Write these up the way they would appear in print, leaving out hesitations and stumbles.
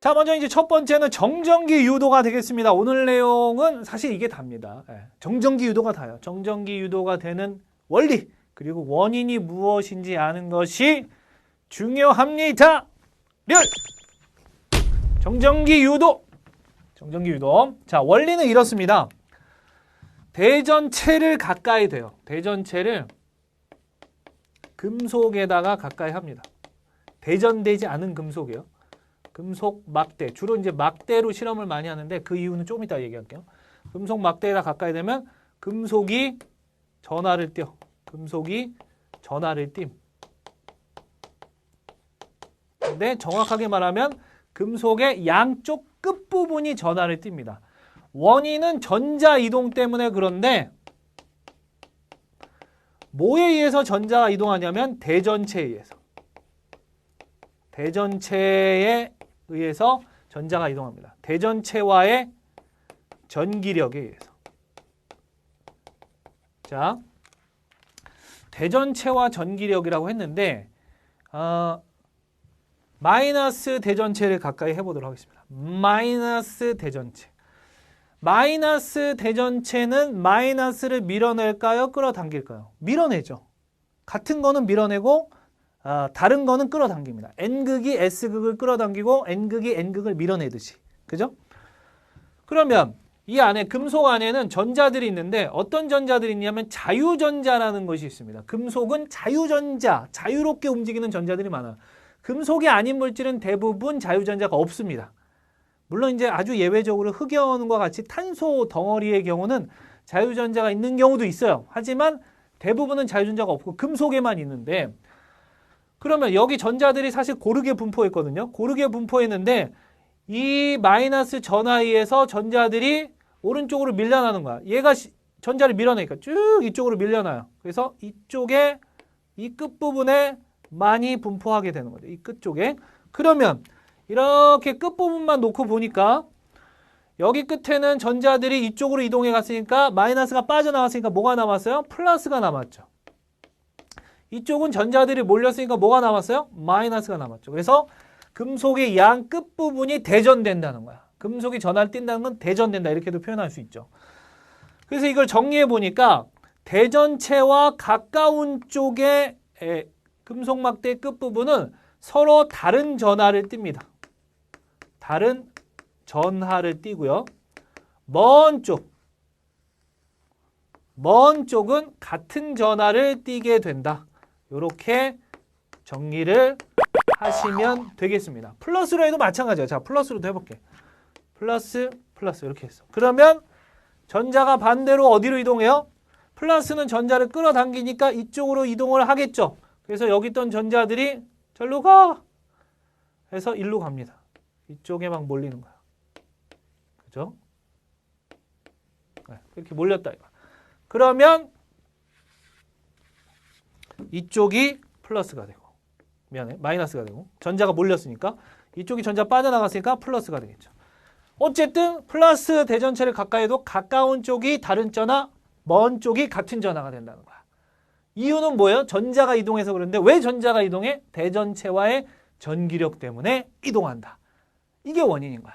자, 먼저 이제 첫 번째는 정전기 유도가 되겠습니다. 오늘 내용은 사실 이게 답니다. 정전기 유도가 다요. 정전기 유도가 되는 원리, 그리고 원인이 무엇인지 아는 것이 중요합니다. 정전기 유도. 정전기 유도. 자, 원리는 이렇습니다. 대전체를 가까이 돼요. 대전체를 금속에다가 가까이 합니다. 대전되지 않은 금속이요. 금속 막대. 주로 이제 막대로 실험을 많이 하는데 그 이유는 조금 이따 얘기할게요. 금속 막대에다 가까이 되면 금속이 전하를 띄어. 금속이 전하를 띰. 근데 정확하게 말하면 금속의 양쪽 끝부분이 전하를 띰니다. 원인은 전자 이동 때문에 그런데 뭐에 의해서 전자가 이동하냐면 대전체에 의해서. 대전체에 의해서 전자가 이동합니다. 대전체와의 전기력에 의해서. 자, 대전체와 전기력이라고 했는데 마이너스 대전체를 가까이 해보도록 하겠습니다. 마이너스 대전체. 마이너스 대전체는 마이너스를 밀어낼까요? 끌어당길까요? 밀어내죠. 같은 거는 밀어내고 다른 거는 끌어당깁니다. N극이 S극을 끌어당기고 N극이 N극을 밀어내듯이. 그죠? 그러면 이 안에 금속 안에는 전자들이 있는데 어떤 전자들이 있냐면 자유전자라는 것이 있습니다. 금속은 자유전자, 자유롭게 움직이는 전자들이 많아요. 금속이 아닌 물질은 대부분 자유전자가 없습니다. 물론 이제 아주 예외적으로 흑연과 같이 탄소 덩어리의 경우는 자유전자가 있는 경우도 있어요. 하지만 대부분은 자유전자가 없고 금속에만 있는데 그러면 여기 전자들이 사실 고르게 분포했거든요. 고르게 분포했는데 이 마이너스 전하에 의해서 전자들이 오른쪽으로 밀려나는 거야. 얘가 전자를 밀어내니까 쭉 이쪽으로 밀려나요. 그래서 이쪽에 이 끝부분에 많이 분포하게 되는 거죠. 이 끝쪽에. 그러면 이렇게 끝부분만 놓고 보니까 여기 끝에는 전자들이 이쪽으로 이동해 갔으니까 마이너스가 빠져나왔으니까 뭐가 남았어요? 플러스가 남았죠. 이쪽은 전자들이 몰렸으니까 뭐가 남았어요? 마이너스가 남았죠. 그래서 금속의 양 끝부분이 대전된다는 거야. 금속이 전하를 띈다는 건 대전된다 이렇게도 표현할 수 있죠. 그래서 이걸 정리해 보니까 대전체와 가까운 쪽의 금속 막대의 끝부분은 서로 다른 전하를 띱니다. 다른 전하를 띄고요. 먼 쪽은 같은 전하를 띄게 된다. 이렇게 정리를 하시면 되겠습니다. 플러스로 해도 마찬가지예요. 자, 플러스로도 해볼게. 플러스 이렇게 했어. 그러면 전자가 반대로 어디로 이동해요? 플러스는 전자를 끌어당기니까 이쪽으로 이동을 하겠죠. 그래서 여기 있던 전자들이 절로 가! 해서 일로 갑니다. 이쪽에 막 몰리는 거야. 그죠? 네, 이렇게 몰렸다 이거. 그러면 이쪽이 플러스가 되고 미안해 마이너스가 되고 전자가 몰렸으니까 이쪽이 전자 빠져나갔으니까 플러스가 되겠죠. 어쨌든 플러스 대전체를 가까이 해도 가까운 쪽이 다른 전하, 먼 쪽이 같은 전하가 된다는 거야. 이유는 뭐예요? 전자가 이동해서 그런데 왜 전자가 이동해? 대전체와의 전기력 때문에 이동한다. 이게 원인인 거야.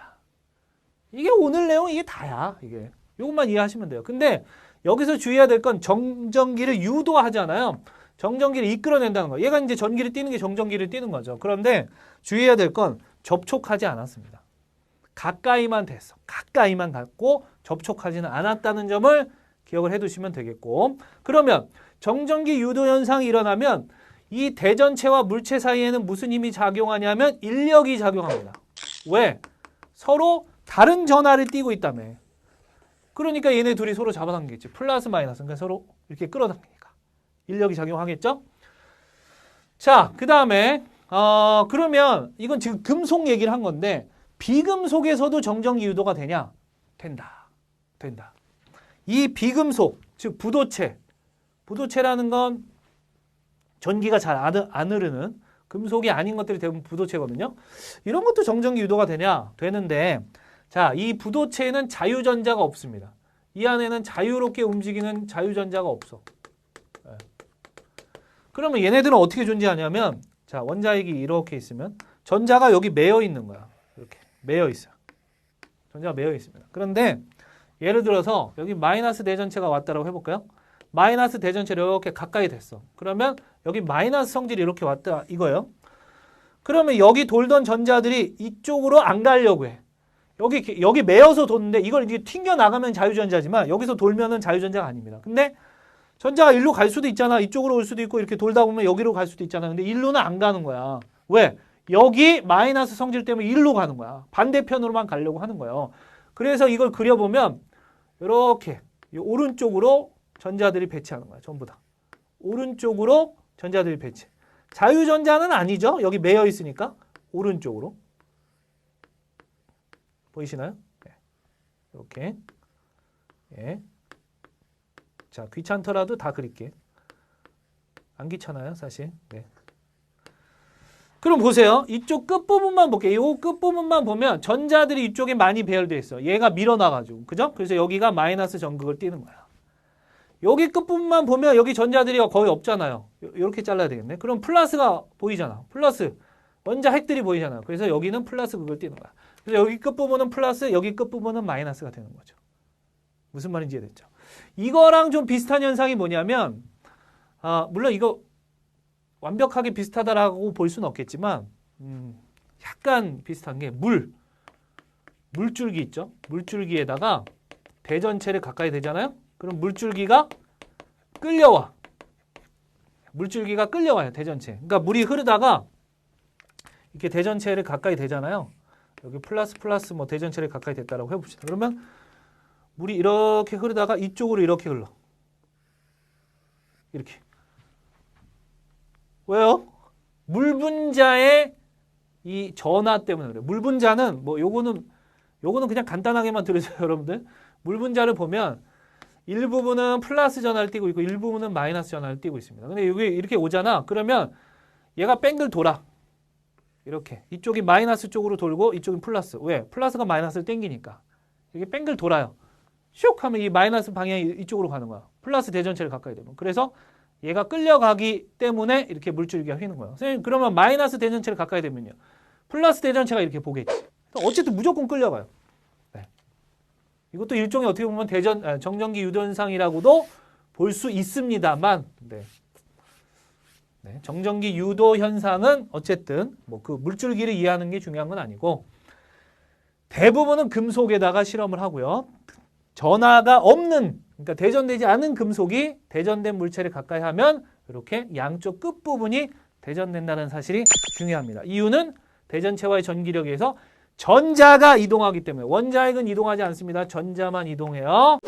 이게 오늘 내용 이게 다야. 이게 이것만 이해하시면 돼요. 근데 여기서 주의해야 될 건 정전기를 유도하잖아요. 정전기를 이끌어낸다는 거. 얘가 이제 전기를 띄는 게 정전기를 띄는 거죠. 그런데 주의해야 될 건 접촉하지 않았습니다. 가까이만 됐어. 가까이만 갔고 접촉하지는 않았다는 점을 기억을 해두시면 되겠고 그러면 정전기 유도 현상이 일어나면 이 대전체와 물체 사이에는 무슨 힘이 작용하냐면 인력이 작용합니다. 왜? 서로 다른 전하를 띄고 있다며. 그러니까 얘네 둘이 서로 잡아당기겠지. 플러스 마이너스. 그러니까 서로 이렇게 끌어당기니까. 인력이 작용하겠죠? 자, 그 다음에 그러면 이건 지금 금속 얘기를 한 건데 비금속에서도 정전기 유도가 되냐? 된다. 이 비금속, 즉 부도체라는 건 전기가 잘 안 흐르는 금속이 아닌 것들이 대부분 부도체거든요. 이런 것도 정전기 유도가 되냐? 되는데 자, 이 부도체에는 자유전자가 없습니다. 이 안에는 자유롭게 움직이는 자유전자가 없어. 네. 그러면 얘네들은 어떻게 존재하냐면 자, 원자핵이 이렇게 있으면 전자가 여기 매여 있는 거야. 이렇게. 매여 있어요. 전자가 매여 있습니다. 그런데 예를 들어서 여기 마이너스 대전체가 왔다라고 해볼까요? 마이너스 대전체를 이렇게 가까이 됐어. 그러면 여기 마이너스 성질이 이렇게 왔다 이거예요. 그러면 여기 돌던 전자들이 이쪽으로 안 가려고 해. 여기 매여서 도는데 이걸 이제 튕겨 나가면 자유전자지만 여기서 돌면은 자유전자가 아닙니다. 근데 전자가 일로 갈 수도 있잖아. 이쪽으로 올 수도 있고 이렇게 돌다 보면 여기로 갈 수도 있잖아. 근데 일로는 안 가는 거야. 왜? 여기 마이너스 성질 때문에 일로 가는 거야. 반대편으로만 가려고 하는 거예요. 그래서 이걸 그려보면 이렇게 오른쪽으로 전자들이 배치하는 거야. 전부 다. 오른쪽으로 전자들이 배치. 자유전자는 아니죠. 여기 매여 있으니까 오른쪽으로. 보이시나요? 네. 이렇게. 예. 자, 귀찮더라도 다 그릴게. 안 귀찮아요, 사실. 네. 그럼 보세요. 이쪽 끝부분만 볼게요. 이 끝부분만 보면 전자들이 이쪽에 많이 배열되어 있어. 얘가 밀어놔가지고. 그죠? 그래서 여기가 마이너스 전극을 띄는 거야. 여기 끝부분만 보면 여기 전자들이 거의 없잖아요. 이렇게 잘라야 되겠네. 그럼 플러스가 보이잖아. 플러스. 원자 핵들이 보이잖아요. 그래서 여기는 플러스 극을 띄는 거야. 그래서 여기 끝부분은 플러스, 여기 끝부분은 마이너스가 되는 거죠. 무슨 말인지 이해됐죠? 이거랑 좀 비슷한 현상이 뭐냐면, 물론 이거 완벽하게 비슷하다라고 볼 수는 없겠지만, 약간 비슷한 게 물줄기 있죠? 물줄기에다가 대전체를 가까이 대잖아요? 그럼 물줄기가 끌려와. 물줄기가 끌려와요, 대전체. 그러니까 물이 흐르다가 이렇게 대전체를 가까이 대잖아요. 여기 플러스 뭐 대전체를 가까이 됐다라고 해봅시다. 그러면 물이 이렇게 흐르다가 이쪽으로 이렇게 흘러. 이렇게. 왜요? 물 분자의 이 전하 때문에 그래요. 물 분자는 뭐 요거는 그냥 간단하게만 들으세요, 여러분들. 물 분자를 보면 일부분은 플러스 전하를 띄고 있고 일부분은 마이너스 전하를 띄고 있습니다. 근데 여기 이렇게 오잖아. 그러면 얘가 뺑글 돌아. 이렇게. 이쪽이 마이너스 쪽으로 돌고 이쪽이 플러스. 왜? 플러스가 마이너스를 땡기니까. 이게 뺑글 돌아요. 슉 하면 이 마이너스 방향이 이쪽으로 가는 거야. 플러스 대전체를 가까이 되면. 그래서 얘가 끌려가기 때문에 이렇게 물줄기가 휘는 거예요. 선생님, 그러면 마이너스 대전체를 가까이 되면요. 플러스 대전체가 이렇게 보겠지. 어쨌든 무조건 끌려가요. 네. 이것도 일종의 어떻게 보면 정전기 유도현상이라고도 볼 수 있습니다만, 네. 네. 정전기 유도 현상은 어쨌든 뭐 그 물줄기를 이해하는 게 중요한 건 아니고 대부분은 금속에다가 실험을 하고요. 전하가 없는, 그러니까 대전되지 않은 금속이 대전된 물체를 가까이 하면 이렇게 양쪽 끝부분이 대전된다는 사실이 중요합니다. 이유는 대전체와의 전기력에 의해서 전자가 이동하기 때문에 원자핵은 이동하지 않습니다. 전자만 이동해요.